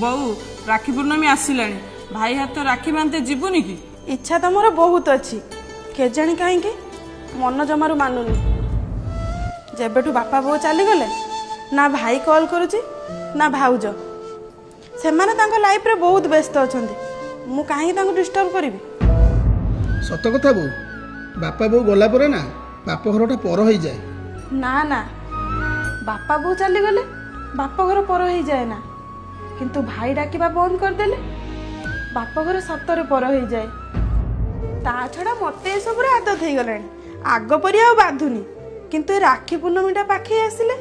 ବୋଉ ରାକ୍ଷୀ ପୂର୍ଣ୍ଣମୀ ଆସିଲାଣି ଭାଇ ହାତ ରାକ୍ଷୀ ବାନ୍ଧେ ଯିବୁନି କି? ଇଚ୍ଛା ତ ମୋର ବହୁତ ଅଛି, କେଜାଣି କାହିଁକି ମନ ଜମାରୁ ମାନୁନି। ଯେବେଠୁ ବାପା ବୋଉ ଚାଲିଗଲେ ନା ଭାଇ କଲ୍ କରୁଛି ନା ଭାଉଜ। ସେମାନେ ତାଙ୍କ ଲାଇଫରେ ବହୁତ ବ୍ୟସ୍ତ ଅଛନ୍ତି, ମୁଁ କାହିଁକି ତାଙ୍କୁ ଡିଷ୍ଟର୍ବ କରିବି। ସତ କଥା ବୋଉ, ବାପା ବୋଉ ଗଲା ପରେ ନା ବାପ ଘରଟା ପର ହେଇଯାଏ। ନା ନା, ବାପା ବୋଉ ଚାଲିଗଲେ ବାପ ଘର ପର ହେଇଯାଏ ନା, କିନ୍ତୁ ଭାଇ ଡାକିବା ବନ୍ଦ କରିଦେଲେ ବାପ ଘର ସତରେ ପର ହେଇଯାଏ। ତା ଛଡ଼ା ମୋତେ ଏସବୁରେ ଆଦତ ହେଇଗଲାଣି, ଆଗ ପରି ଆଉ ବାଧୁନି। କିନ୍ତୁ ଏ ରାକ୍ଷୀ ପୂର୍ଣ୍ଣମୀଟା ପାଖେଇ ଆସିଲେ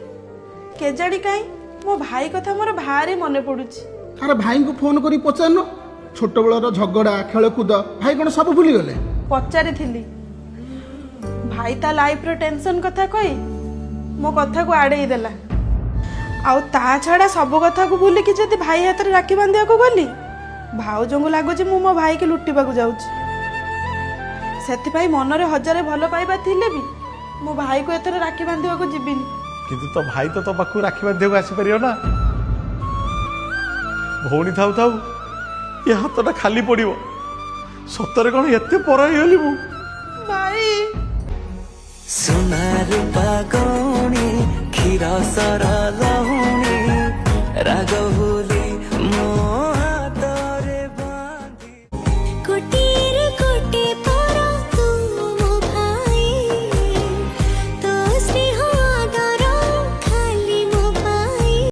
କେଜାଣି କାହିଁ ମୋ ଭାଇ କଥା ମୋର ଭାରି ମନେ ପଡୁଛି। ଆରେ ଭାଇଙ୍କୁ ଫୋନ କରି ପଚାରୁନ, ଛୋଟବେଳର ଝଗଡ଼ା ଖେଳକୁଦ ଭାଇ କ'ଣ ସବୁ ଭୁଲିଗଲେ? ପଚାରିଥିଲି, ଭାଇ ତା ଲାଇଫର ଟେନସନ କଥା କହି ମୋ କଥାକୁ ଆଡ଼େଇ ଦେଲା। ଆଉ ତା ଛଡ଼ା ସବୁ କଥାକୁ ଭୁଲିକି ଯଦି ଭାଇ ହାତରେ ରାକ୍ଷୀ ବାନ୍ଧିବାକୁ ଗଲି, ଭାଉଜଙ୍କୁ ଲାଗୁଛି ମୁଁ ମୋ ଭାଇକି ଲୁଟିବାକୁ ଯାଉଛି। ସେଥିପାଇଁ ମନରେ ହଜାରେ ଭଲ ପାଇବା ଥିଲେ ବି ମୋ ଭାଇକୁ ଏଥର ରାକ୍ଷୀ ବାନ୍ଧିବାକୁ ଯିବିନି। କିନ୍ତୁ ତୋ ଭାଇ ତ ତୋ ପାଖକୁ ରାକ୍ଷୀ ବାନ୍ଧିବାକୁ ଆସିପାରିବ ନା। ଭଉଣୀ ଥାଉ ଥାଉ ଏ ହାତଟା ଖାଲି ପଡ଼ିବ। ସତରେ କ'ଣ ଏତେ ପର ହେଇଗଲି ମୁଁ? ଭାଇ সোনার পাগণি ক্ষীর সরল